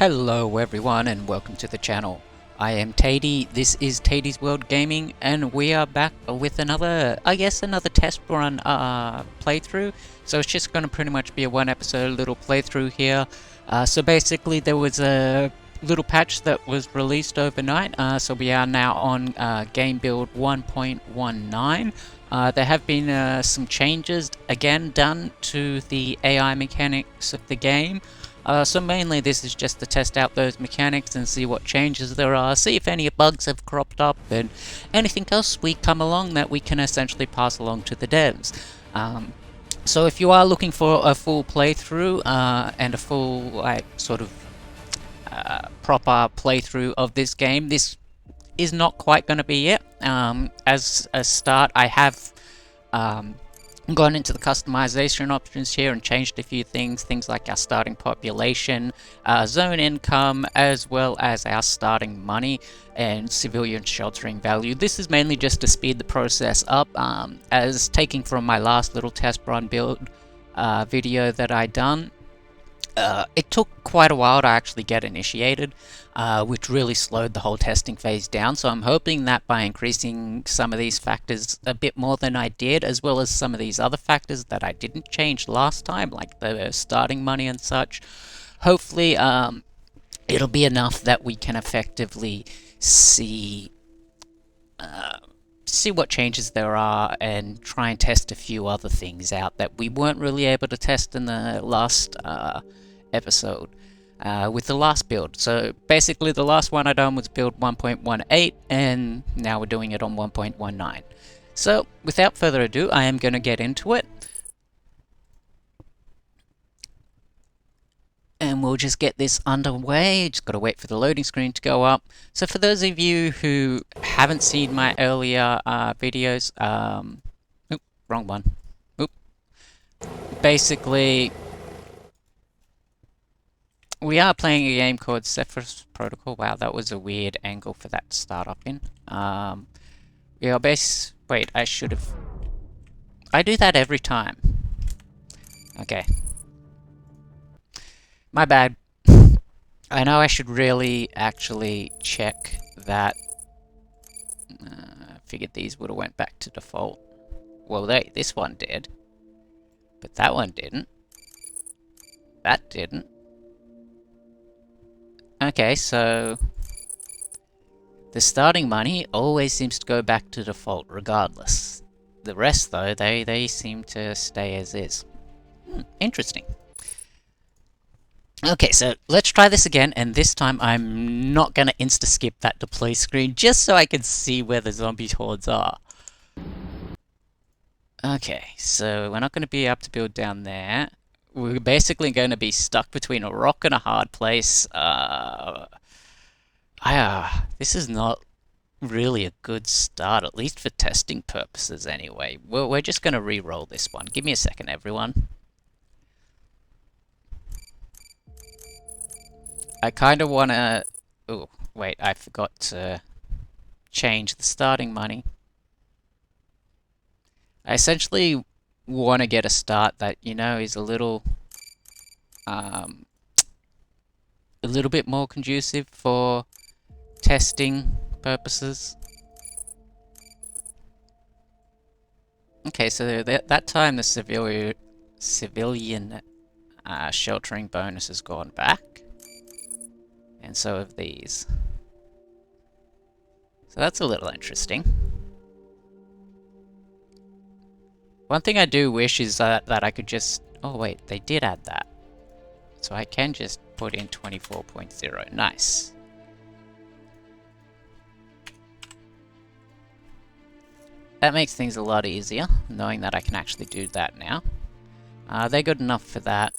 Hello everyone and welcome to the channel. I am Tady, this is Tady's World Gaming, and we are back with another test run playthrough. So it's just going to pretty much be a one episode little playthrough here. So basically there was a little patch that was released overnight, so we are now on game build 1.19. There have been some changes again done to the AI mechanics of the game. So mainly this is just to test out those mechanics and see what changes there are, see if any bugs have cropped up, and anything else we come along that we can essentially pass along to the devs. So if you are looking for a full playthrough and a full proper playthrough of this game, this is not quite going to be it. As a start, I have gone into the customization options here and changed a few things like our starting population, zone income, as well as our starting money and civilian sheltering value. This is mainly just to speed the process up, as taking from my last little test run build video that I done. It took quite a while to actually get initiated, which really slowed the whole testing phase down, so I'm hoping that by increasing some of these factors a bit more than I did, as well as some of these other factors that I didn't change last time, like the starting money and such, hopefully it'll be enough that we can effectively see what changes there are and try and test a few other things out that we weren't really able to test in the last episode with the last build. So basically the last one I done was build 1.18, and now we're doing it on 1.19. So without further ado, I am going to get into it. And we'll just get this underway. Just got to wait for the loading screen to go up. So for those of you who haven't seen my earlier videos, oop, wrong one. Oop. Basically, we are playing a game called Cepheus Protocol. Wow, that was a weird angle for that to start up in. We are wait, I should have... I do that every time. Okay. My bad. I know I should really actually check that. Figured these would have went back to default. Well, this one did. But that one didn't. That didn't. Okay, so the starting money always seems to go back to default regardless. The rest, though, they seem to stay as is. Interesting. Okay, so let's try this again, and this time I'm not going to insta-skip that display screen, just so I can see where the zombie hordes are. Okay, so we're not going to be able to build down there. We're basically going to be stuck between a rock and a hard place. This is not really a good start, at least for testing purposes anyway. We're just going to re-roll this one. Give me a second, everyone. I kind of want to... Oh, wait, I forgot to change the starting money. I essentially want to get a start that, you know, is a little bit more conducive for testing purposes. Okay, so that time the civilian sheltering bonus has gone back. And so have these. So that's a little interesting. One thing I do wish is that I could just... Oh wait, they did add that. So I can just put in 24.0. Nice. That makes things a lot easier, knowing that I can actually do that now. They're good enough for that.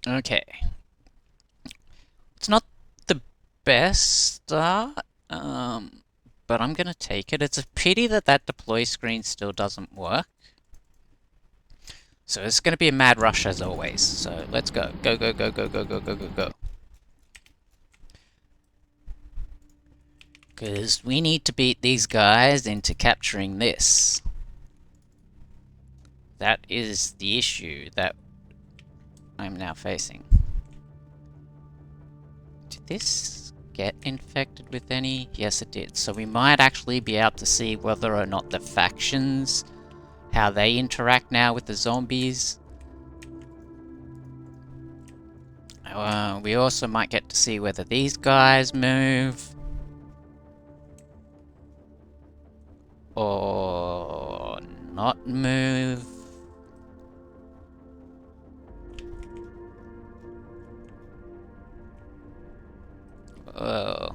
Okay. It's not the best start, but I'm gonna take it. It's a pity that that deploy screen still doesn't work. So it's gonna be a mad rush as always. So let's go. Go, go, go, go, go, go, go, go, go. Because we need to beat these guys into capturing this. That is the issue that I'm now facing. Did this get infected with any? Yes, it did. So we might actually be able to see whether or not the factions, how they interact now with the zombies. We also might get to see whether these guys move. Or not move. Oh.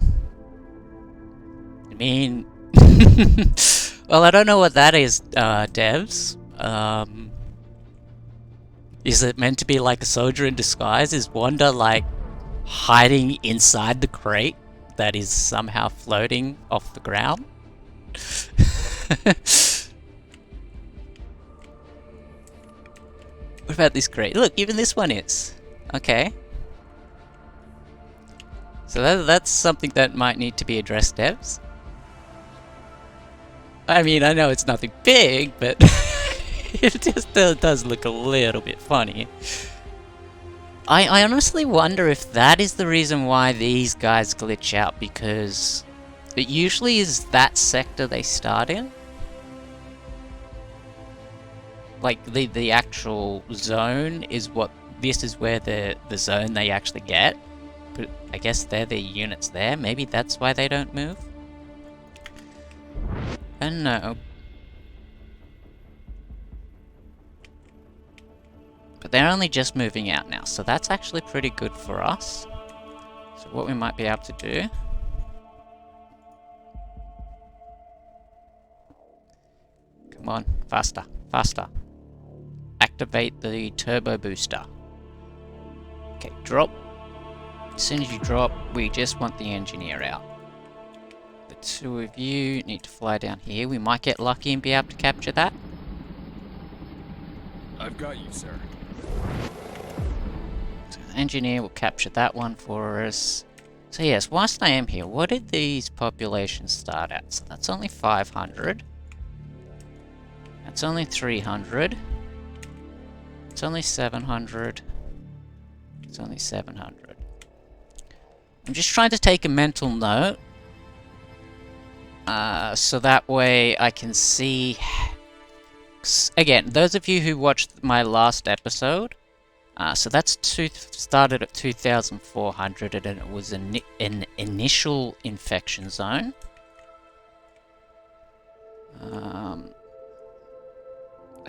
I mean... well, I don't know what that is, devs. Is it meant to be like a soldier in disguise? Is Wanda, like, hiding inside the crate that is somehow floating off the ground? What about this crate? Look, even this one is. Okay. So that's something that might need to be addressed, devs. I mean, I know it's nothing big, but it just does look a little bit funny. I honestly wonder if that is the reason why these guys glitch out, because it usually is that sector they start in. Like, the actual zone is what... This is where the zone they actually get. But I guess they're the units there. Maybe that's why they don't move. I don't know. But they're only just moving out now, so that's actually pretty good for us. So what we might be able to do... Come on, faster, faster. Activate the turbo booster. Okay, drop. As soon as you drop, we just want the engineer out. The two of you need to fly down here. We might get lucky and be able to capture that. I've got you, sir. So the engineer will capture that one for us. So yes, whilst I am here, what did these populations start at? So that's only 500. That's only 300. It's only 700. It's only 700. I'm just trying to take a mental note. So that way I can see... Again, those of you who watched my last episode, so that's started at 2,400 and it was an initial infection zone. I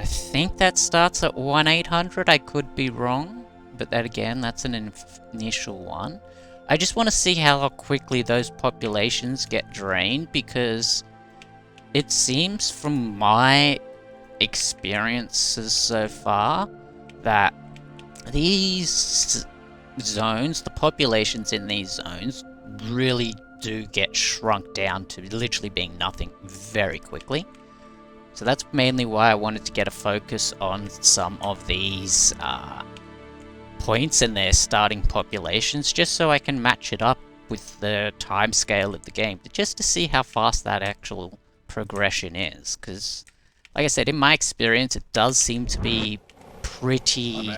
think that starts at 1,800. I could be wrong, but that again, that's an initial one. I just want to see how quickly those populations get drained, because it seems from my experiences so far that these zones, the populations in these zones, really do get shrunk down to literally being nothing very quickly. So that's mainly why I wanted to get a focus on some of these points and their starting populations, just so I can match it up with the time scale of the game, just to see how fast that actual progression is. Because, like I said, in my experience, it does seem to be pretty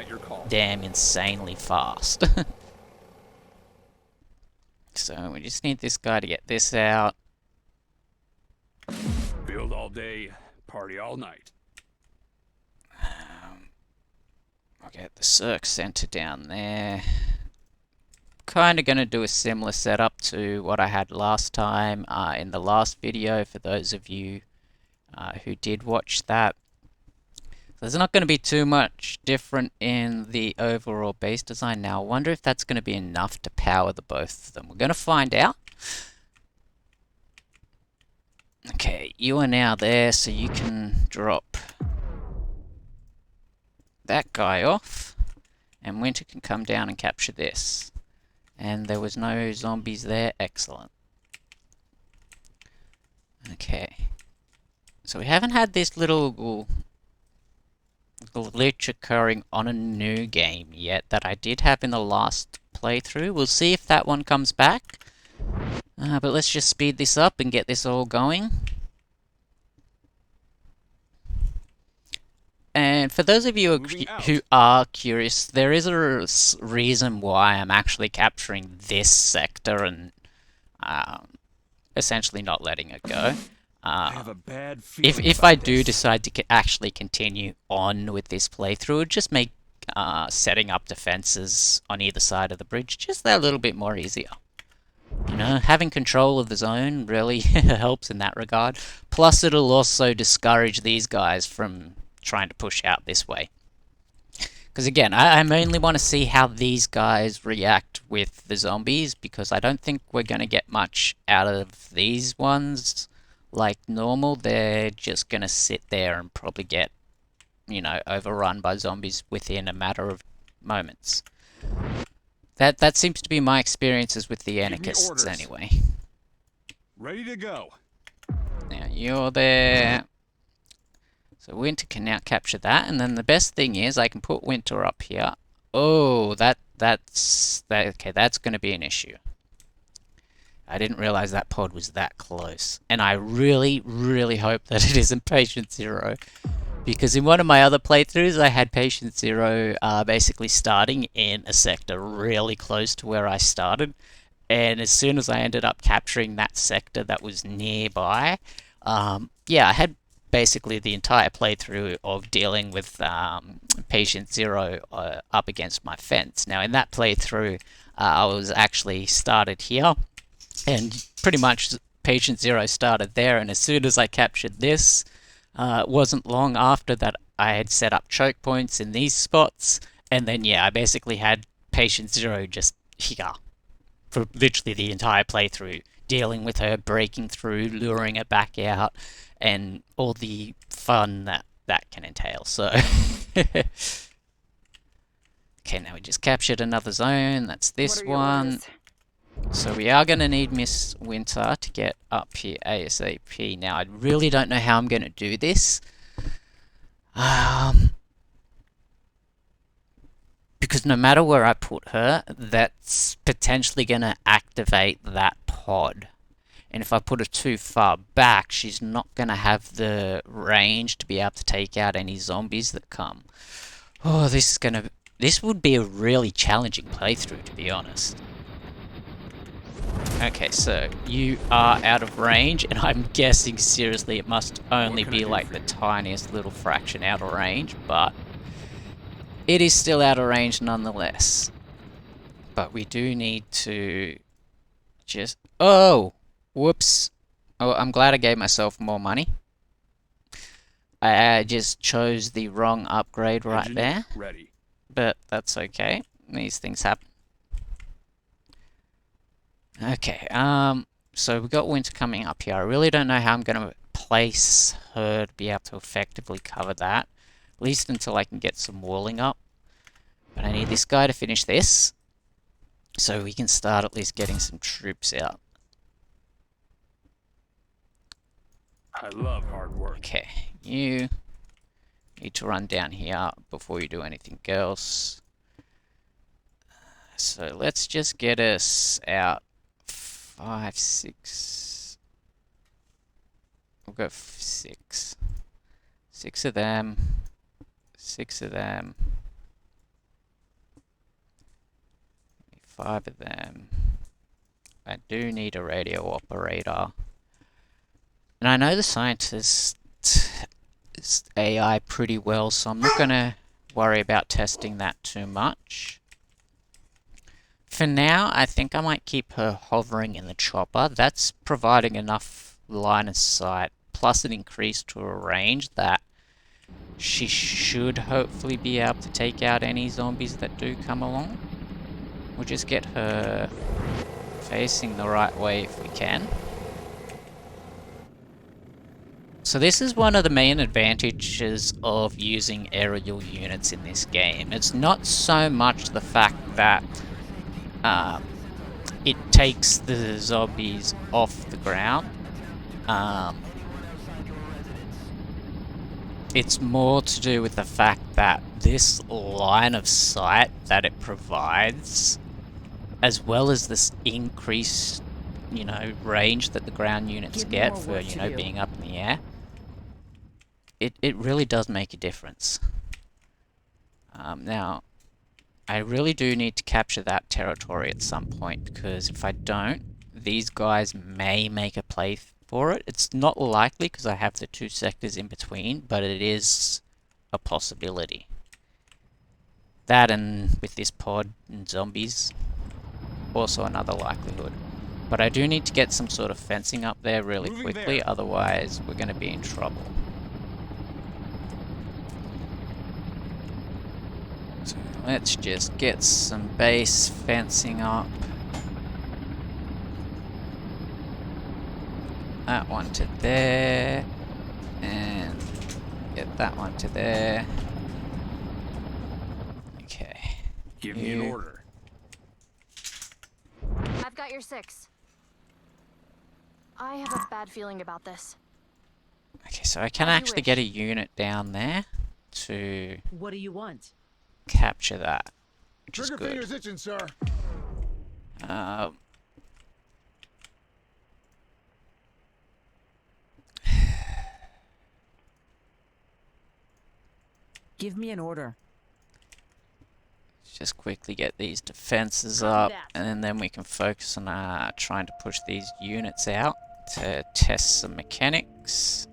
damn insanely fast. So we just need this guy to get this out. Build all day, party all night. I'll get the circ center down there. Kind of going to do a similar setup to what I had last time in the last video, for those of you who did watch that. There's not going to be too much different in the overall base design. Now, I wonder if that's going to be enough to power the both of them. We're going to find out. Okay, you are now there, so you can drop that guy off, and Winter can come down and capture this. And there was no zombies there. Excellent. Okay. So we haven't had this little glitch occurring on a new game yet that I did have in the last playthrough. We'll see if that one comes back. But let's just speed this up and get this all going. And for those of you who are curious, there is a reason why I'm actually capturing this sector and essentially not letting it go. I have a bad feeling If about I do this. decide to actually continue on with this playthrough, it would just make setting up defenses on either side of the bridge just that little bit more easier. You know, having control of the zone really helps in that regard. Plus, it'll also discourage these guys from trying to push out this way. Because again, I mainly want to see how these guys react with the zombies, because I don't think we're going to get much out of these ones like normal. They're just going to sit there and probably get, you know, overrun by zombies within a matter of moments. That seems to be my experiences with the anarchists anyway. Ready to go. Now you're there. So Winter can now capture that, and then the best thing is I can put Winter up here. Oh, that's okay, that's going to be an issue. I didn't realize that pod was that close. And I really, really hope that it isn't Patient Zero. Because in one of my other playthroughs, I had Patient Zero basically starting in a sector really close to where I started. And as soon as I ended up capturing that sector that was nearby, yeah, I had basically the entire playthrough of dealing with Patient Zero up against my fence. Now, in that playthrough, I was actually started here, and pretty much Patient Zero started there, and as soon as I captured this, it wasn't long after that I had set up choke points in these spots, and then yeah, I basically had Patient Zero just here for literally the entire playthrough, dealing with her, breaking through, luring her back out, and all the fun that can entail. So, okay, now we just captured another zone. That's this one. So we are going to need Miss Winter to get up here ASAP. Now, I really don't know how I'm going to do this. Because no matter where I put her, that's potentially going to activate that pod. And if I put her too far back, she's not going to have the range to be able to take out any zombies that come. Oh, this would be a really challenging playthrough, to be honest. Okay, so you are out of range, and I'm guessing seriously it must only be like the tiniest little fraction out of range, but it is still out of range nonetheless. But we do need to just... Oh! Whoops. Oh, I'm glad I gave myself more money. I just chose the wrong upgrade right there. Ready. But that's okay. These things happen. Okay, so we've got Winter coming up here. I really don't know how I'm going to place her to be able to effectively cover that. At least until I can get some walling up. But I need this guy to finish this, so we can start at least getting some troops out. I love hard work. Okay, you need to run down here before you do anything else. So let's just get us out 5, 6. We'll go 6. 6 of them. 6 of them. 5 of them. I do need a radio operator. And I know the scientist is AI pretty well, so I'm not going to worry about testing that too much. For now, I think I might keep her hovering in the chopper. That's providing enough line of sight, plus an increase to her range that she should hopefully be able to take out any zombies that do come along. We'll just get her facing the right way if we can. So this is one of the main advantages of using aerial units in this game. It's not so much the fact that it takes the zombies off the ground. It's more to do with the fact that this line of sight that it provides, as well as this increased you know, range that the ground units Give me get more for, work you to know, do. being up in the air, it really does make a difference. Now, I really do need to capture that territory at some point, because if I don't, these guys may make a play for it. It's not likely because I have the 2 sectors in between, but it is a possibility. That, and with this pod and zombies, also another likelihood. But I do need to get some sort of fencing up there really Moving quickly, there. otherwise we're going to be in trouble. So let's just get some base fencing up. That one to there, and get that one to there. Okay. Give me an You- order. I've got your 6. I have a bad feeling about this. Okay, so I can As you actually get a wish. unit down there to What do you want? capture that, which is Trigger good. finger's itching, sir. Um, Give me an order. just quickly get these defenses Copy up, that. and then we can focus on trying to push these units out to test some mechanics.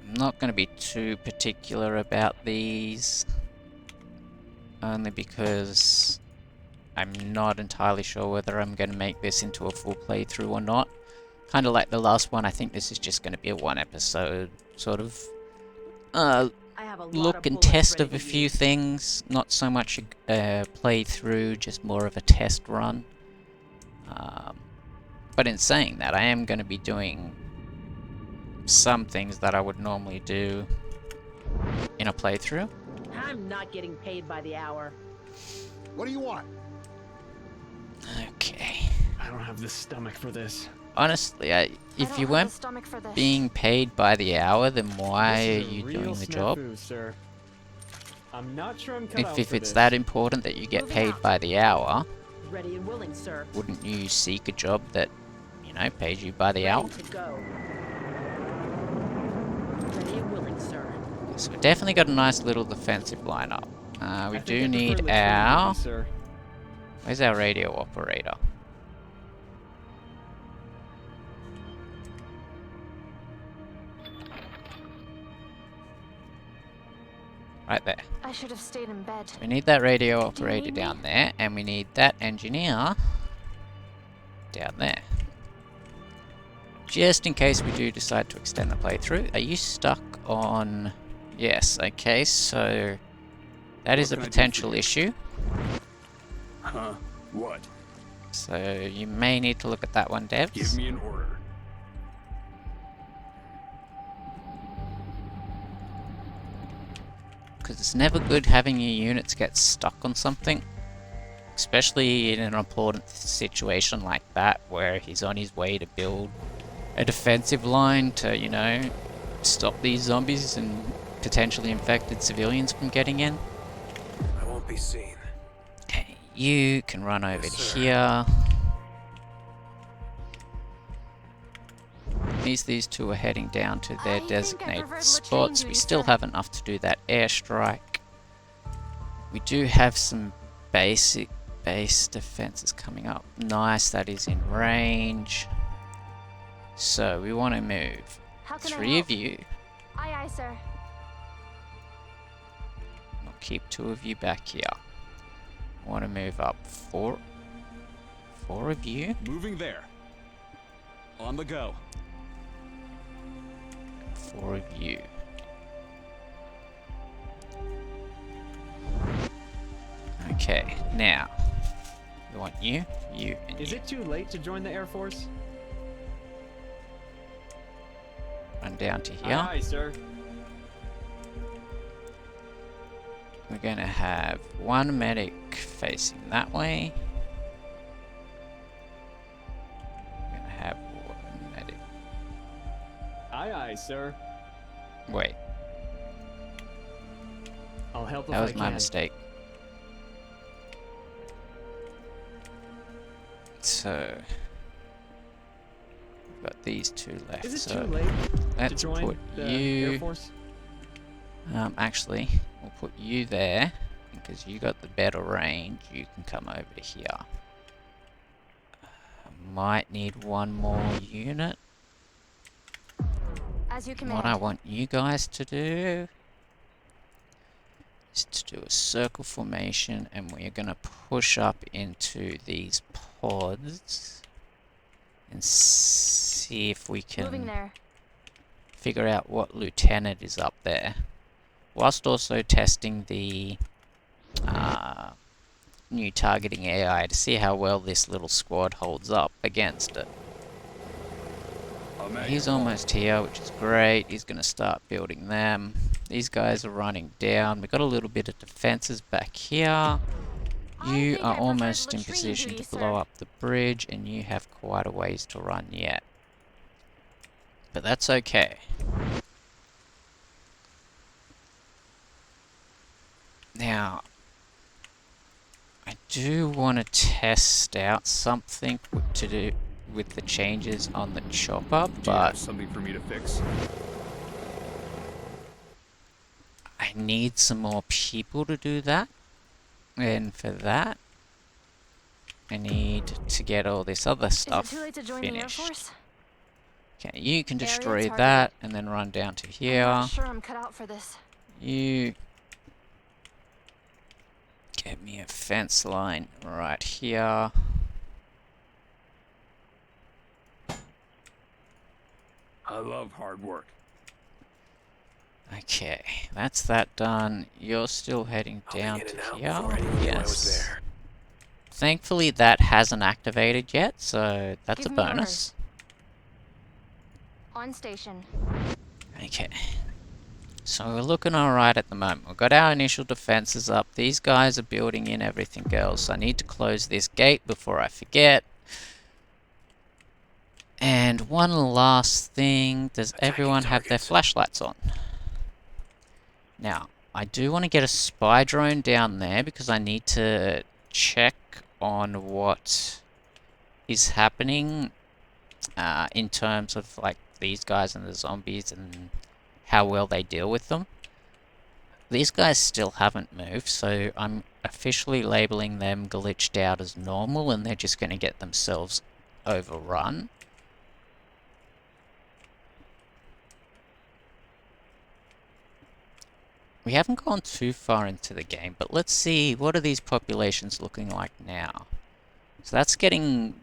I'm not going to be too particular about these, only because I'm not entirely sure whether I'm going to make this into a full playthrough or not. Kind of like the last one, I think this is just going to be a 1 episode sort of I have a lot look of and bullets test ready of a to few use. things, not so much a playthrough, just more of a test run. But in saying that, I am going to be doing some things that I would normally do in a playthrough. I'm not getting paid by the hour. What do you want? Okay. I don't have the stomach for this. Honestly, I if don't you have the weren't stomach for this. being paid by the hour, then why are This is a you real doing the job? snafu, sir. I'm not sure I'm cut out If for it's this. that important that you get Moving paid out. by the hour, Ready and willing, sir. wouldn't you seek a job that, you know, pays you by the Ready hour? to go. Ready and willing, sir. So we've definitely got a nice little defensive lineup. We I think do I prefer need latrine our... duty, sir. Where's our radio operator? Right there. I should have stayed in bed. We need that radio operator need me? down there, and we need that engineer down there. Just in case we do decide to extend the playthrough. Are you stuck on... Yes, okay, so... That is a What can I do for potential you? issue. Huh? What? So you may need to look at that one, Give devs. me an order. Because it's never good having your units get stuck on something. Especially in an important situation like that, where he's on his way to build a defensive line to, you know, stop these zombies and potentially infected civilians from getting in. I won't be seen. Okay, you can run over Yes, sir. here. These two are heading down to I their think I designated preferred spots. latrine We duty, still sir. have enough to do that airstrike. We do have some basic base defenses coming up. Nice, that is in range. So we want to move How can I 3 help? of you. Aye, aye, sir. We'll keep 2 of you back here. Want to move up 4 of you. Moving there. On the go. 4 of you. Okay, now we want you, and Is you. it too late to join the Air Force? Run down to Aye, here. aye, sir. We're gonna have 1 medic facing that way. We're gonna have 1 medic. Aye, aye, sir. Wait, I'll help that if was I my can. mistake. So we've got these two left. Is it so too late to let's join put the you. Air Force? Actually, we'll put you there because you got the better range. You can come over to here. Might need one more unit. As you What I command. want you guys to do is to do a circle formation, and we're going to push up into these pods and see if we Moving can there. figure out what lieutenant is up there, whilst also testing the new targeting AI to see how well this little squad holds up against it. I'm at He's your call. almost here, which is great. He's going to start building them. These guys are running down. We've got a little bit of defenses back here. You think are I prefer almost in latrine position duty, to blow sir. up the bridge, and you have quite a ways to run yet. But that's okay. Now, I do want to test out something to do with the changes on the chopper, Do you have but something for me to fix? I need some more people to do that. And for that, I need to get all this other Is it stuff too late to join the Air finished. Force? Okay, you can Area destroy targeted. that and then run down to I'm here. not sure I'm cut out for this. You get me a fence line right here. I love hard work. Okay, that's that done. You're still heading down to here. Yes. Thankfully, that hasn't activated yet, so that's Give a me bonus. On station. Okay. So we're looking alright at the moment. We've got our initial defenses up. These guys are building in everything else. I need to close this gate before I forget. And one last thing. Does everyone have their flashlights on? Now, I do want to get a spy drone down there because I need to check on what is happening in terms of like these guys and the zombies and how well they deal with them. These guys still haven't moved, so I'm officially labeling them glitched out as normal, and they're just going to get themselves overrun. We haven't gone too far into the game, but let's see, what are these populations looking like now? So that's getting...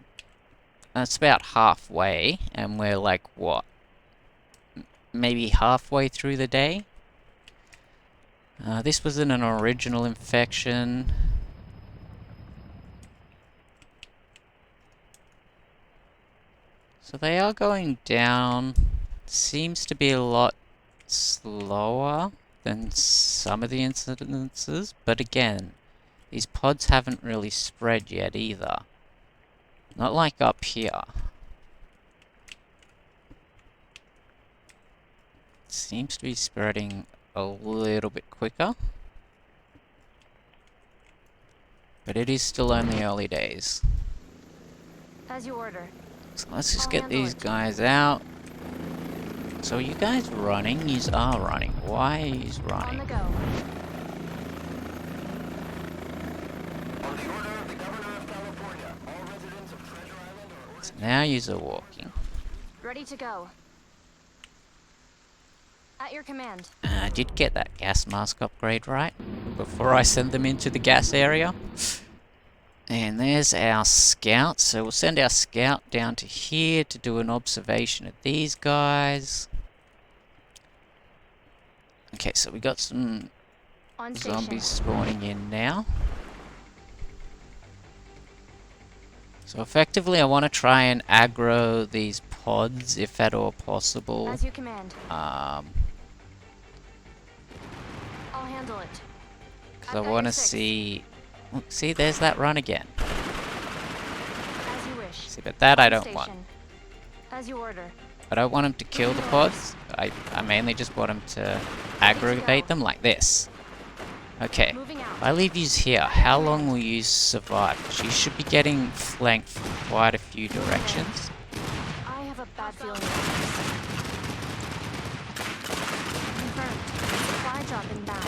that's about halfway, and we're like, what? Maybe halfway through the day? This was in an original infection. So they are going down. Seems to be a lot slower than some of the incidences, but again, these pods haven't really spread yet either. Not like up here. Seems to be spreading a little bit quicker. But it is still only early days. As you order. So let's just I'll get handle these it. guys out. So are you guys running? Yous are running. Why are yous On the running? go. On the order of the Governor of California, all residents of Treasure Island are So now yous are walking. Ready to go. At your command. I did get that gas mask upgrade right before I send them into the gas area. And there's our scout. So we'll send our scout down to here to do an observation of these guys. Okay, so we got some On station. zombies spawning in now. So effectively I want to try and aggro these pods if at all possible. As you command. Because I'll handle it. I I've got want to your six. see... Look, see, there's that run again. As you wish. See, but that I On don't want. station. As you order. I don't want them to kill the pods. I mainly just want them to aggravate them like this. Okay, Moving out. if I leave yous here, how long will you survive? 'Cause you should be getting flanked from quite a few directions. I have a bad feeling about this. Confirmed. Supply drop inbound.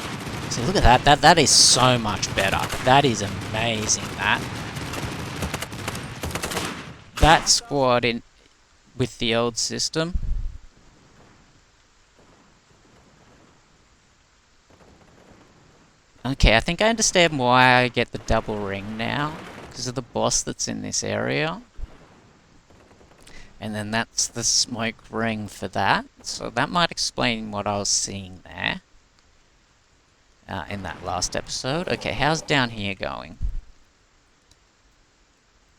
See, look at that. That is so much better. That is amazing, that. That squad in with the old system. Okay, I think I understand why I get the double ring now. Because of the boss that's in this area. And then that's the smoke ring for that. So that might explain what I was seeing there. In that last episode. Okay, how's down here going?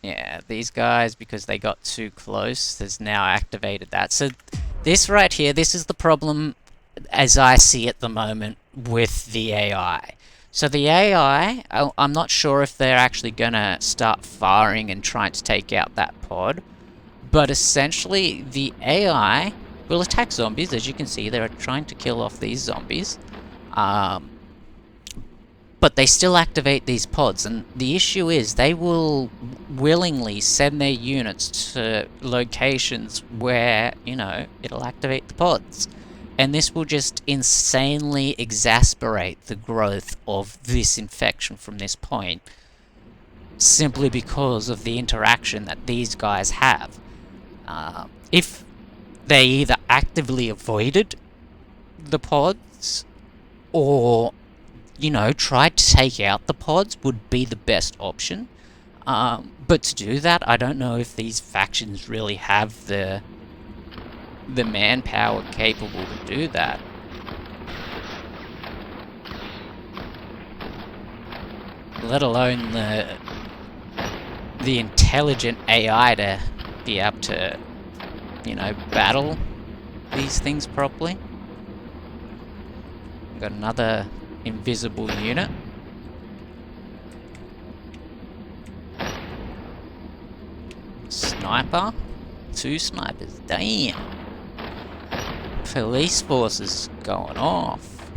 Yeah, these guys, because they got too close, has now activated that. So this right here, this is the problem as I see at the moment with the AI. So the AI, I'm not sure if they're actually going to start firing and trying to take out that pod. But essentially, the AI will attack zombies. As you can see, they're trying to kill off these zombies. But they still activate these pods, and the issue is they will willingly send their units to locations where, you know, it'll activate the pods. And this will just insanely exasperate the growth of this infection from this point, simply because of the interaction that these guys have. If they either actively avoided the pods, or you know, tried to take out the pods would be the best option. But to do that, I don't know if these factions really have the manpower capable to do that. Let alone the intelligent AI to be able to, you know, battle these things properly. Got another invisible unit. Sniper. 2 snipers. Damn. Police forces going off.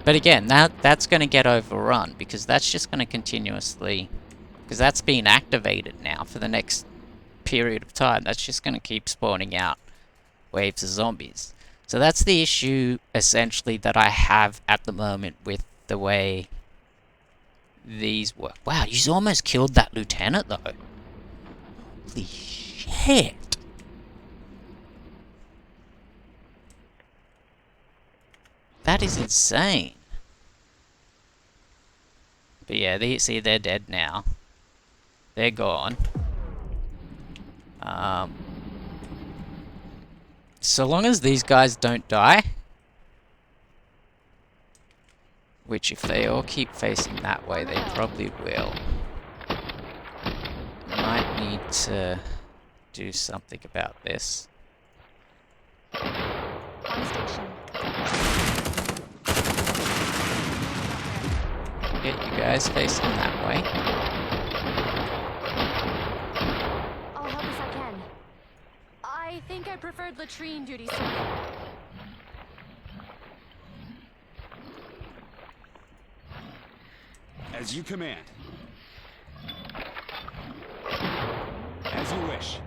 But again, that's going to get overrun because that's just going to continuously... Because that's being activated now for the next period of time. That's just going to keep spawning out waves of zombies. So that's the issue, essentially, that I have at the moment with the way these work. Wow, you almost killed that lieutenant, though. Holy shit. That is insane. But yeah, see, they're dead now. They're gone. So long as these guys don't die, which if they all keep facing that way, they probably will. Might need to do something about this. On station. Get you guys facing that way. I'll help if I can. I think I preferred latrine duty, sir. As you command. As you wish.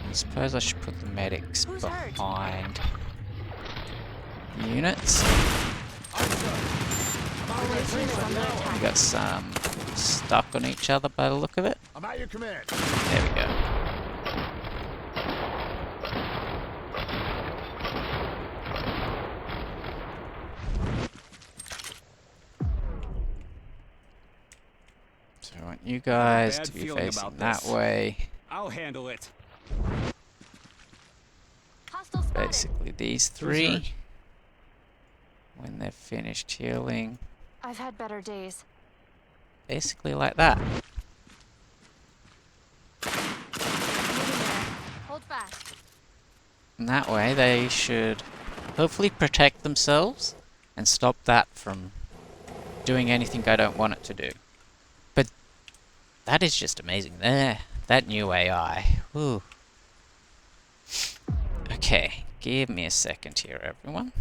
I suppose I should put the medics Who's hurt? behind the units. We got some stuck on each other by the look of it. I'm at your command. There we go. So I want you guys Bad to be feeling facing about that this. way. I'll handle it. Hostile spotted. Basically these hurt? three. When they're finished healing. I've had better days. Basically like that. Moving there. Hold fast. And that way they should hopefully protect themselves and stop that from doing anything I don't want it to do. But that is just amazing there. That new AI. Whew. Okay, give me a second here, everyone.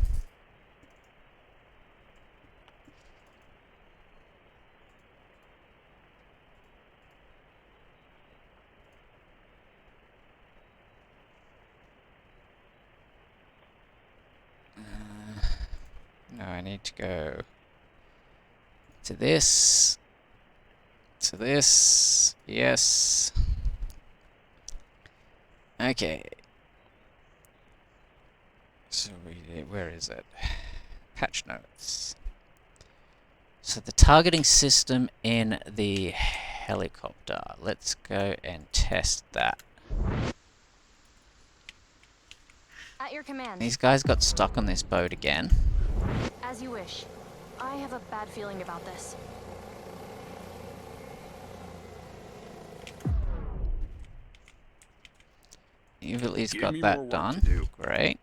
No, I need to go to this, yes. Okay. So where is it? Patch notes. So the targeting system in the helicopter. Let's go and test that. At your command. These guys got stuck on this boat again. As you wish. I have a bad feeling about this. You've at least Give got me more that work done. to do. Great.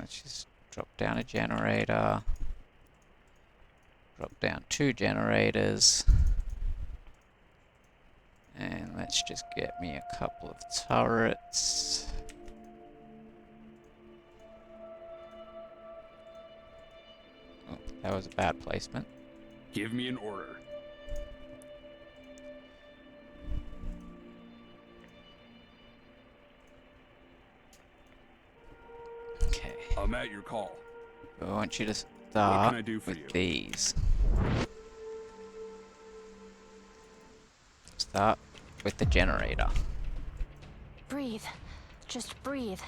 Let's just drop down a generator. Drop down 2 generators. And let's just get me a couple of turrets. Oh, that was a bad placement. Give me an order. Okay. I'm at your call. I want you to What start can I do for with you? these. Start with the generator. Breathe. Just breathe.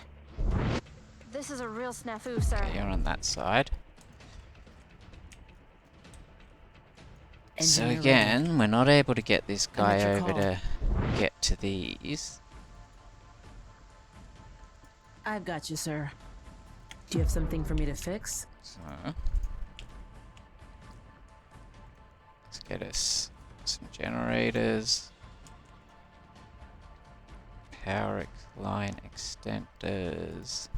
This is a real snafu, sir. Okay, you're on that side. So Engineer again, we're not able to get this I'm at guy your over call. to get to these. I've got you, sir. Do you have something for me to fix? So let's get us some generators. Power line extenders.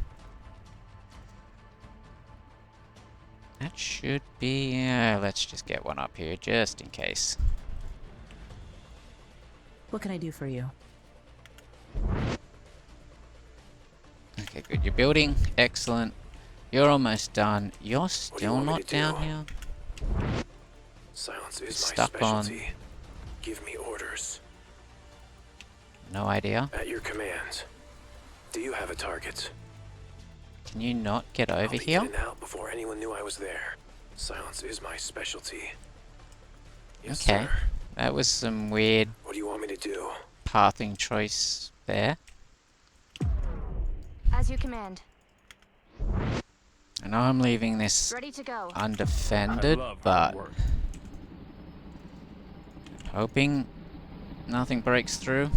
That should be, yeah, let's just get one up here just in case. What can I do for you? Okay, good. You're building. Excellent. You're almost done. You're What do you still want me not to down do? here. Silence is Stuck my on- specialty. Give me orders. No idea. At your command. Do you have a target? Can you not get I'll over be here? in and out before anyone knew I was there. Silence is my specialty. Yes, Okay. sir. That was some weird What do you want me to do? pathing choice there. As you command. I know I'm leaving this Ready to go. undefended, I love hard but work. hoping nothing breaks through.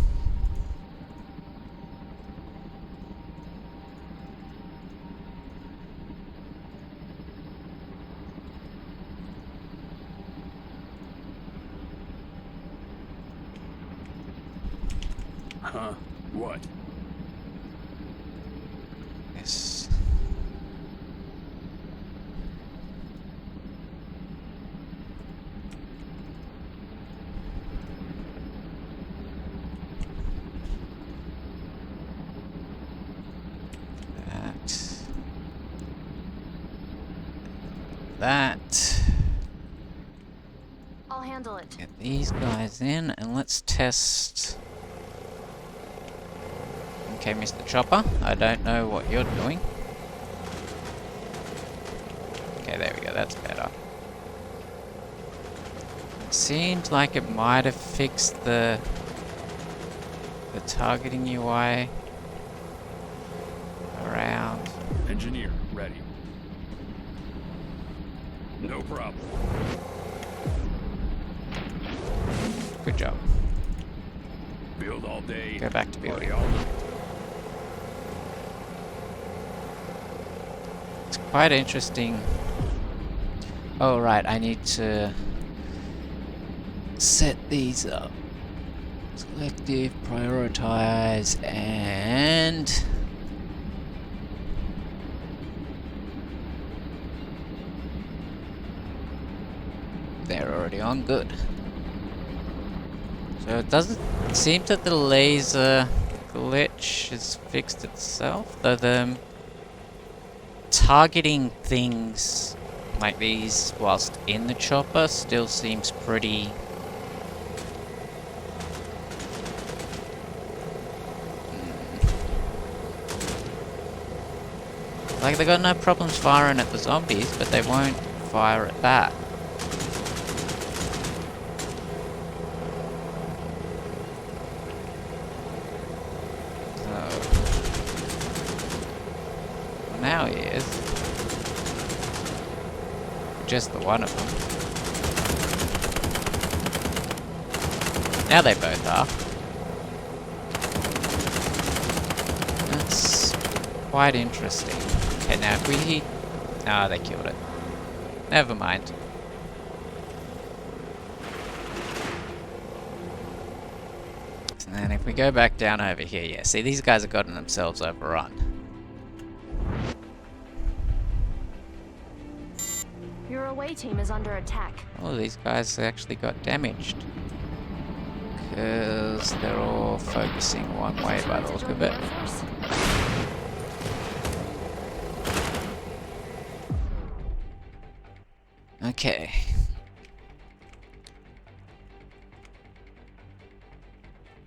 Huh? What? Yes. That. I'll handle it. Get these guys in and let's test. Okay, Mr. Chopper, I don't know what you're doing. Okay, there we go, that's better. It seemed like it might have fixed the targeting UI around. Engineer, ready. No problem. Good job. Build all day. Go back to party building. all night. It's quite interesting. Oh right, I need to set these up. Selective, prioritize, and they're already on. Good. So it doesn't seem that the laser glitch has fixed itself, though the targeting things like these whilst in the chopper still seems pretty... Like, they got no problems firing at the zombies, but they won't fire at that. So... Well, now he is. Just the one of them. Now they both are. That's quite interesting. Okay, now if we... Ah, they killed it. Never mind. And then if we go back down over here, yeah, see, these guys have gotten themselves overrun. Your away team is under attack. Oh, these guys actually got damaged. Because they're all focusing one way by the look of it. Okay.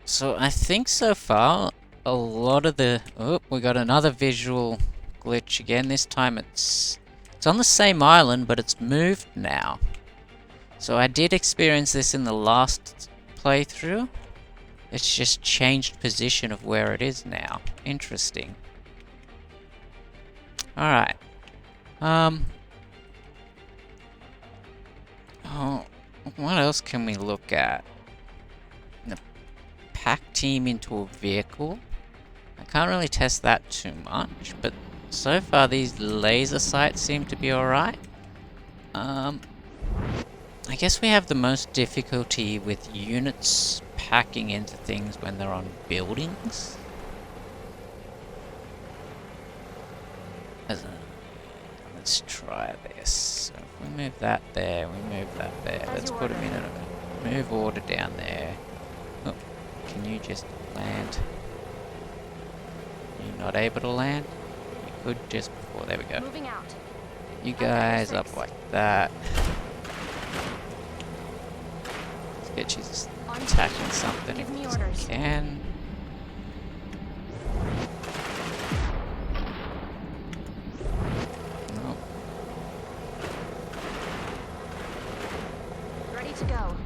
So I think so far a lot of the... Oh, we got another visual glitch again. This time it's on the same island, but it's moved now. So I did experience this in the last playthrough. It's just changed position of where it is now. Interesting. Alright. Oh, what else can we look at? The pack team into a vehicle. I can't really test that too much, but so far these laser sights seem to be alright. I guess we have the most difficulty with units packing into things when they're on buildings. Let's try this. So if we move that there, we move that there. Let's put them in a move order down there. Oh, can you just land? You're not able to land? You could just before. There we go. Moving out. You guys up like that. Let's get you attacking something if you can. To go.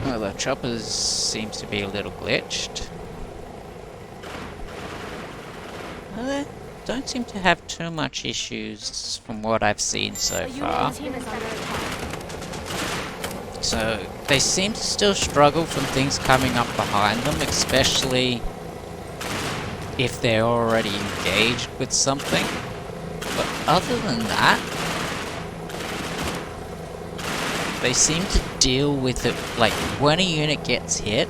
Well, the choppers seems to be a little glitched. Well, they don't seem to have too much issues from what I've seen so far. So they seem to still struggle from things coming up behind them, especially if they're already engaged with something. But other than that, they seem to deal with it, like, when a unit gets hit,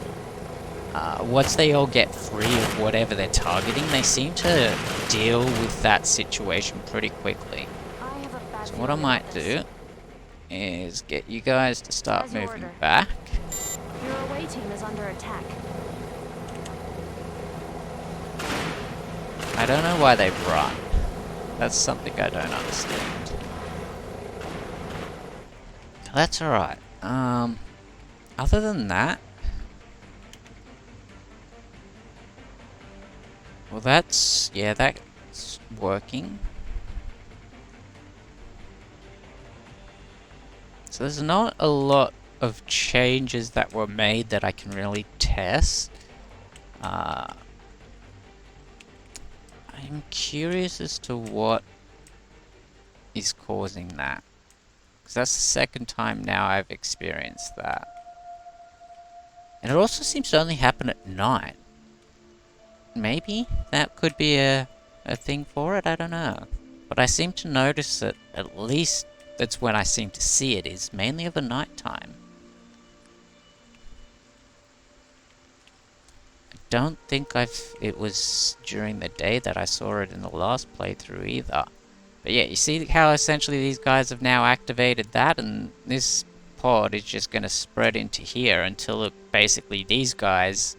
once they all get free of whatever they're targeting, they seem to deal with that situation pretty quickly. So what I might do is get you guys to start moving back. Your away team is under attack. I don't know why they run. That's something I don't understand. That's alright. Other than that... Well, that's... yeah, that's working. So there's not a lot of changes that were made that I can really test. I'm curious as to what is causing that. Because that's the second time now I've experienced that. And it also seems to only happen at night. Maybe that could be a thing for it, I don't know. But I seem to notice that at least that's when I seem to see it, is mainly of a night time. I don't think it was during the day that I saw it in the last playthrough either. But yeah, you see how essentially these guys have now activated that, and this pod is just going to spread into here until basically these guys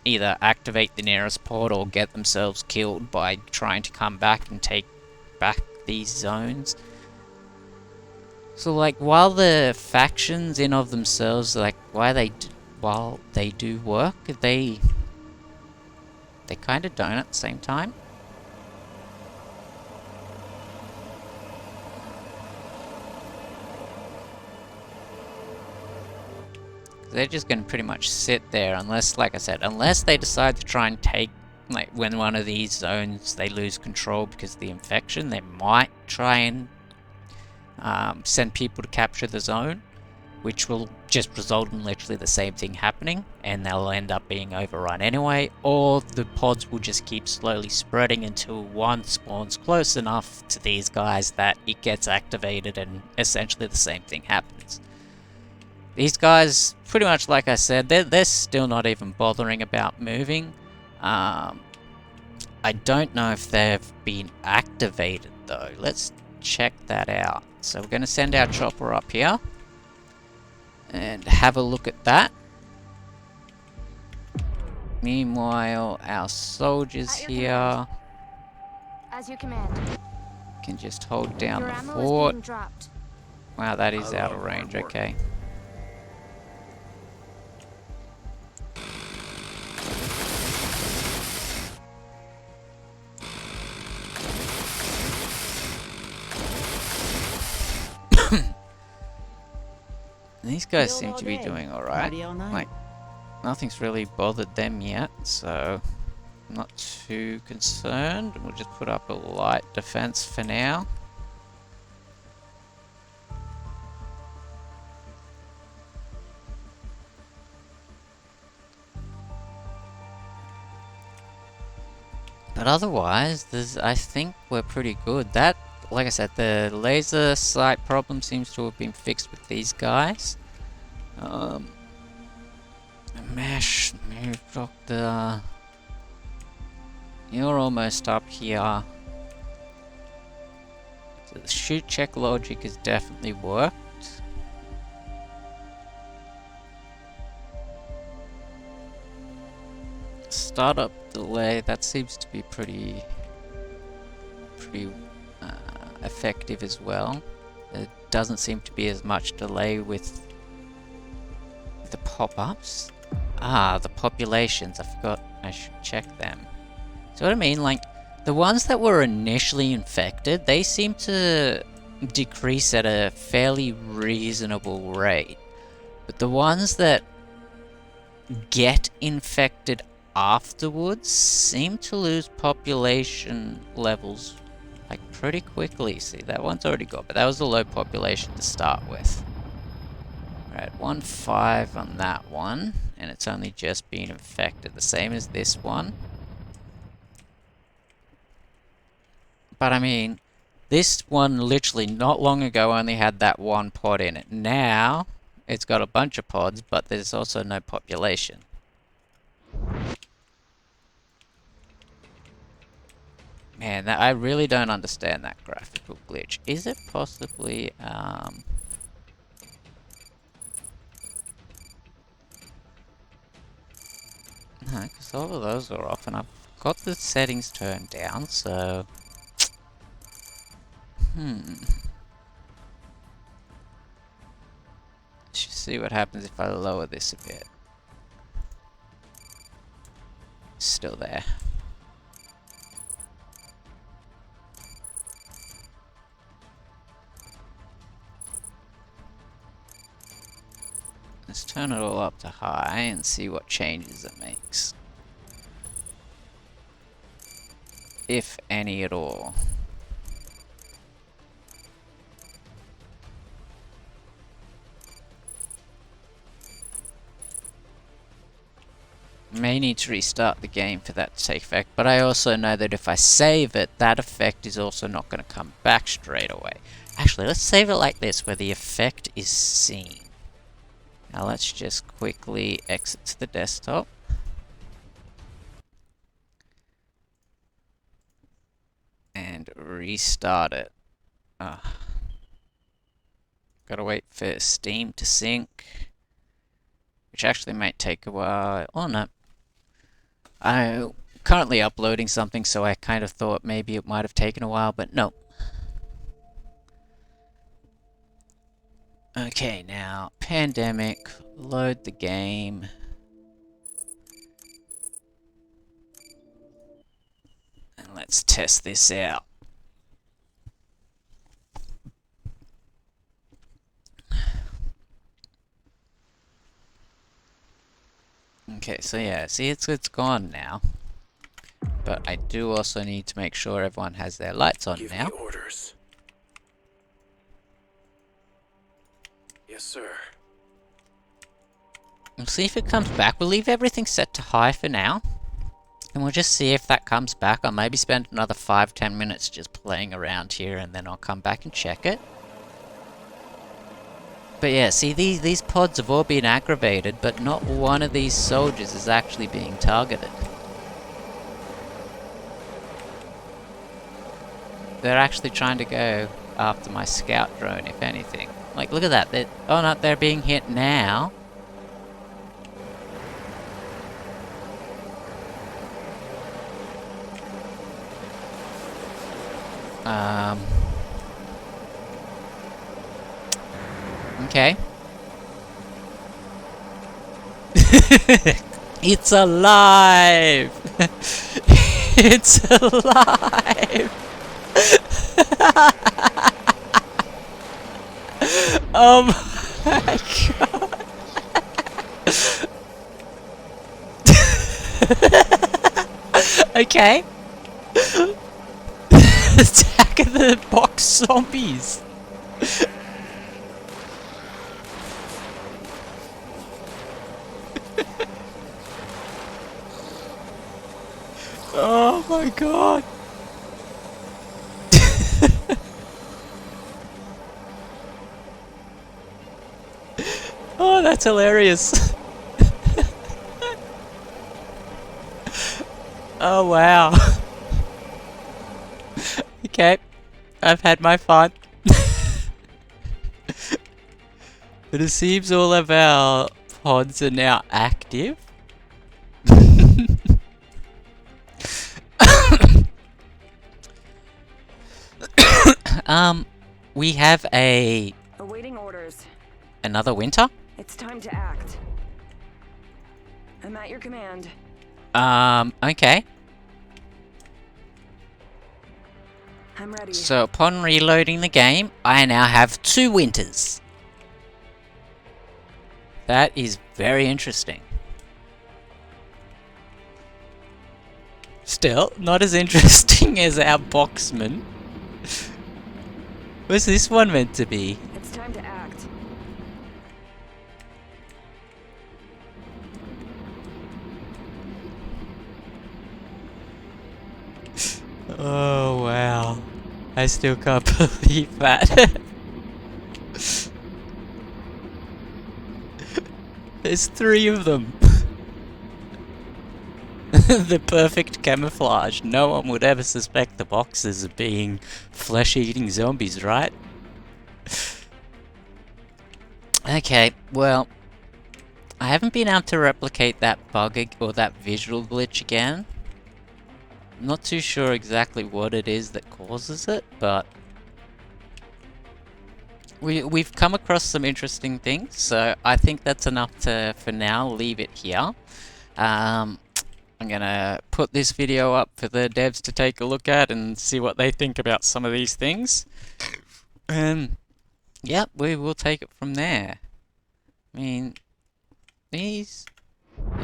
either activate the nearest pod or get themselves killed by trying to come back and take back these zones. So like, while the factions in of themselves, like, while they do work, they kind of don't at the same time. They're just going to pretty much sit there unless, like I said, unless they decide to try and take, like, when one of these zones they lose control because of the infection, they might try and send people to capture the zone, which will just result in literally the same thing happening, and they'll end up being overrun anyway, or the pods will just keep slowly spreading until one spawns close enough to these guys that it gets activated and essentially the same thing happens. These guys, pretty much like I said, they're still not even bothering about moving. I don't know if they've been activated though. Let's check that out. So we're going to send our chopper up here and have a look at that. Meanwhile, our soldiers At your here command. As you command. can just hold down Your the ammo fort. is being dropped. Wow, that is I out love of range, hard work. okay. These guys Build seem all to be day, doing alright. party all night. Like, nothing's really bothered them yet, so I'm not too concerned. We'll just put up a light defense for now. But otherwise, I think we're pretty good. That, like I said, the laser sight problem seems to have been fixed with these guys. Mesh, move, doctor. You're almost up here. So the shoot check logic has definitely worked. Startup delay, that seems to be pretty effective as well. There doesn't seem to be as much delay with the pop-ups. Ah, the populations, I forgot I should check them. So what I mean, like, the ones that were initially infected, they seem to decrease at a fairly reasonable rate. But the ones that get infected afterwards seem to lose population levels like pretty quickly. See, that one's already got, but that was a low population to start with. We're at 1.5 on that one, and it's only just been infected, the same as this one. But I mean, this one literally not long ago only had that one pod in it. Now it's got a bunch of pods, but there's also no population. Man, I really don't understand that graphical glitch. Is it possibly, no, because all of those are off, and I've got the settings turned down, so... Let's just see what happens if I lower this a bit. Still there. Let's turn it all up to high and see what changes it makes. If any at all. May need to restart the game for that to take effect, but I also know that if I save it, that effect is also not going to come back straight away. Actually, let's save it like this, where the effect is seen. Now let's just quickly exit to the desktop. And restart it. Gotta wait for Steam to sync, which actually might take a while. Oh no. I'm currently uploading something, so I kind of thought maybe it might have taken a while, but no. Okay, now, Pandemic, load the game. And let's test this out. Okay, so yeah, see it's gone now. But I do also need to make sure everyone has their lights on now. orders. Yes, sir. We'll see if it comes back. We'll leave everything set to high for now. And we'll just see if that comes back. I'll maybe spend another 5-10 minutes just playing around here and then I'll come back and check it. But yeah, see these pods have all been aggravated, but not one of these soldiers is actually being targeted. They're actually trying to go after my scout drone, if anything. Like, look at that. Oh no, they're being hit now. Okay. It's alive! It's alive! Oh my god! Okay. Attack of the box zombies! Oh my god! Oh, that's hilarious! Oh wow! Okay, I've had my fun. But it seems all of our pods are now active. We have Awaiting orders. another winter. It's time to act. I'm at your command. Okay. I'm ready. So upon reloading the game, I now have 2 winters. That is very interesting. Still, not as interesting as our boxman. What's this one meant to be? It's time to act. Oh wow. I still can't believe that. There's 3 of them. The perfect camouflage. No one would ever suspect the boxers of being flesh-eating zombies, right? Okay, well, I haven't been able to replicate that bug or that visual glitch again. I'm not too sure exactly what it is that causes it, but we've come across some interesting things, so I think that's enough to, for now, leave it here. I'm gonna put this video up for the devs to take a look at and see what they think about some of these things. Yep, we will take it from there. I mean, these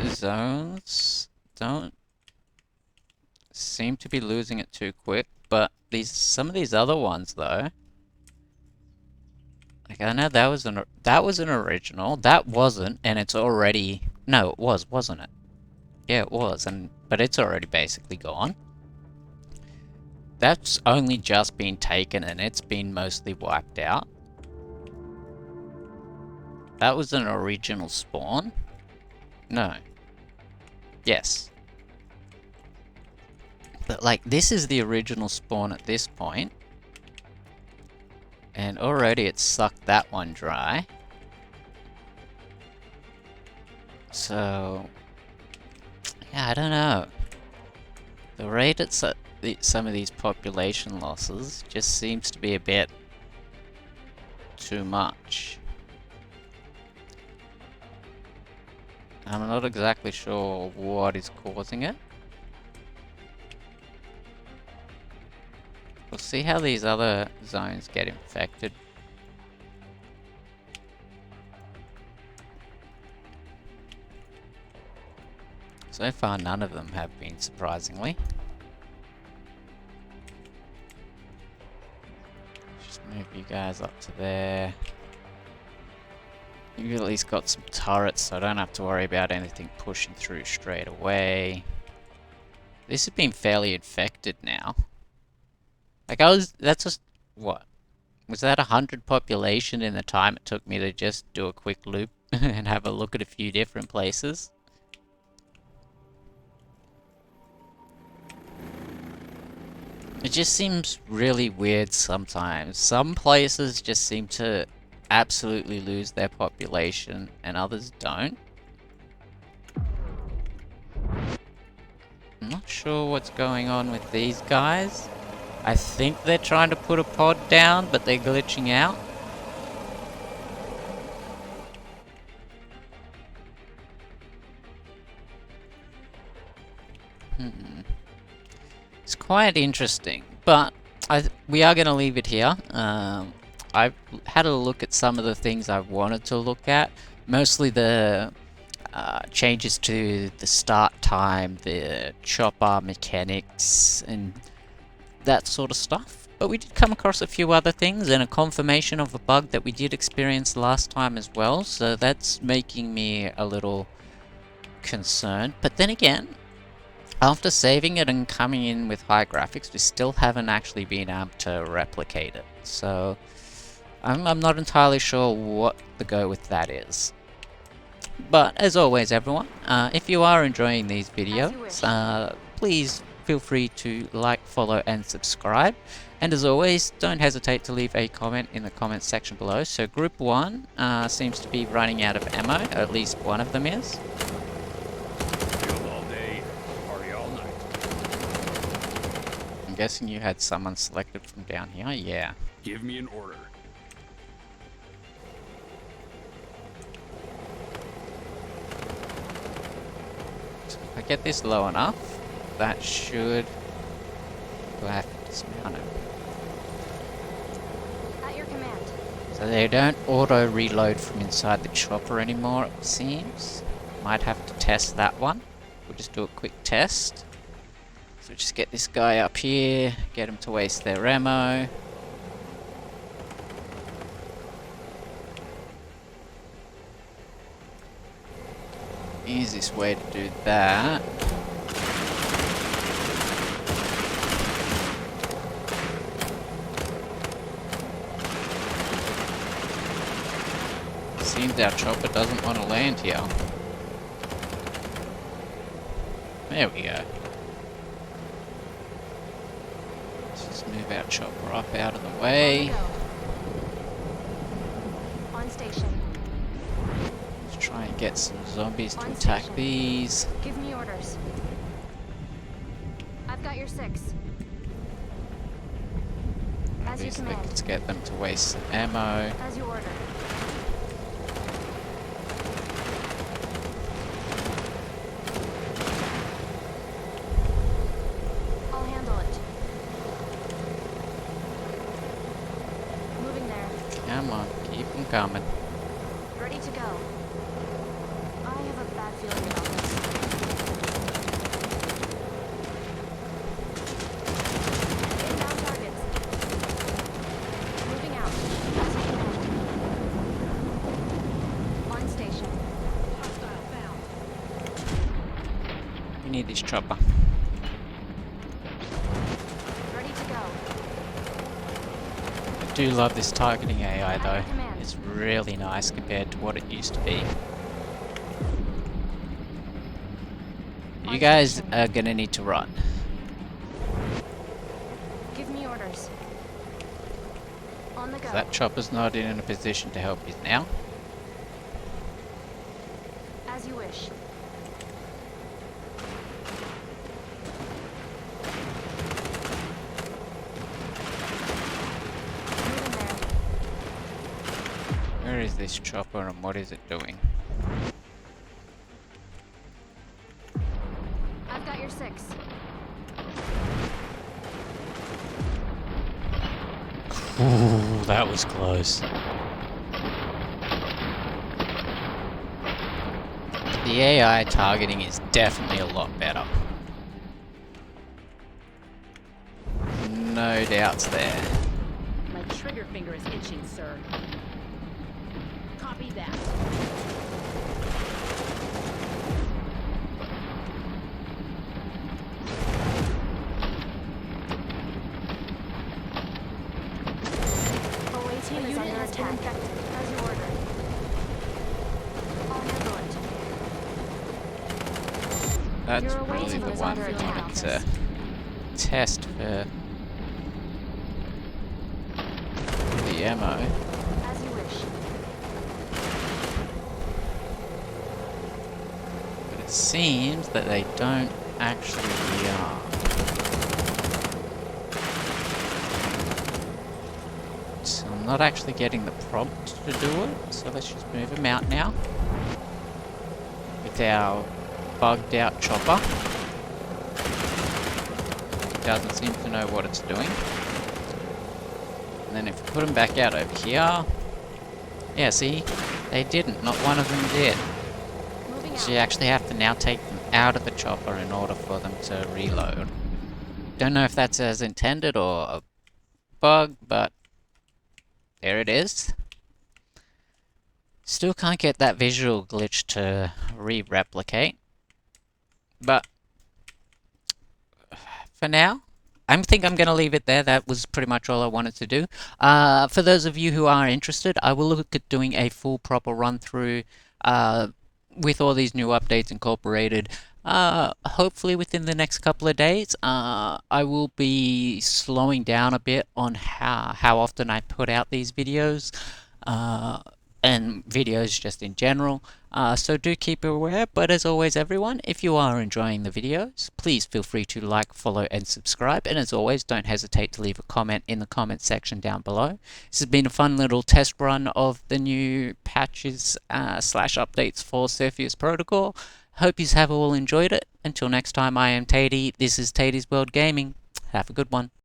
zones don't seem to be losing it too quick, but some of these other ones though. Like I know that was an original. That wasn't, and it's already no, it was, wasn't it? Yeah, it was, but it's already basically gone. That's only just been taken and it's been mostly wiped out. That was an original spawn? No. Yes. But like, this is the original spawn at this point. And already it's sucked that one dry. So, yeah, I don't know. The rate at some of these population losses just seems to be a bit too much. I'm not exactly sure what is causing it. We'll see how these other zones get infected. So far, none of them have been, surprisingly. Just move you guys up to there. You've at least got some turrets, so I don't have to worry about anything pushing through straight away. This has been fairly infected now. Like that's just, what? Was that 100 population in the time it took me to just do a quick loop and have a look at a few different places? It just seems really weird sometimes. Some places just seem to absolutely lose their population and others don't. I'm not sure what's going on with these guys. I think they're trying to put a pod down, but they're glitching out. It's quite interesting, but we are going to leave it here. I've had a look at some of the things I wanted to look at, mostly the changes to the start time, the chopper mechanics, and that sort of stuff. But we did come across a few other things and a confirmation of a bug that we did experience last time as well, so that's making me a little concerned. But then again, after saving it and coming in with high graphics, we still haven't actually been able to replicate it. So I'm not entirely sure what the go with that is. But as always, everyone, if you are enjoying these videos, please feel free to like, follow, and subscribe. And as always, don't hesitate to leave a comment in the comments section below. So Group 1 seems to be running out of ammo, or at least one of them is. Field all day, party all night. I'm guessing you had someone selected from down here, yeah. Give me an order. So if I get this low enough, that should... Do I have to dismount it? At your command. So they don't auto-reload from inside the chopper anymore, it seems. Might have to test that one. We'll just do a quick test. So just get this guy up here, get him to waste their ammo. Easiest way to do that. Seems our chopper doesn't want to land here. There we go. Let's just move our chopper up out of the way. On station. Let's try and get some zombies to On attack station. these. Give me orders. I've got your 6. As you Obviously, command. let's get them to waste some ammo. As you order. I'll handle it. Moving there. Come on, keep them coming. Ready to go. I have a bad feeling about this. Inbound targets. Moving out. As you command. On station. Hostile found. We need this chopper. Ready to go. I do love this targeting AI At though. your command. It's really nice compared to what it used to be. You guys are gonna need to run. Give me orders. On the go. That chopper's not in a position to help you now. As you wish. Moving there. Where is this chopper and what is it doing? I've got your 6. Ooh, that was close. The AI targeting is definitely a lot better. No doubts there. My trigger finger is itching, sir. Copy that. OA team is under attack. As you ordered. I'll handle it. That's Your away really team the is one under we attack. wanted to test for the ammo. As you wish. But it seems that they don't actually So I'm not actually getting the prompt to do it, so let's just move them out now. With our bugged out chopper. It doesn't seem to know what it's doing. And then if we put them back out over here... Yeah, see? They didn't. Not one of them did. Moving So out. you actually have to now take them out of the chopper in order for them to reload. Don't know if that's as intended or a bug, but there it is. Still can't get that visual glitch to re-replicate. But for now, I think I'm going to leave it there. That was pretty much all I wanted to do. For those of you who are interested, I will look at doing a full proper run through with all these new updates incorporated. Hopefully within the next couple of days. I will be slowing down a bit on how often I put out these videos. And videos just in general. So do keep aware, but as always everyone, if you are enjoying the videos, please feel free to like, follow and subscribe, and as always don't hesitate to leave a comment in the comment section down below. This has been a fun little test run of the new patches slash updates for Cepheus Protocol. Hope you have all enjoyed it. Until next time, I am Tatey, this is Tatey's World Gaming. Have a good one.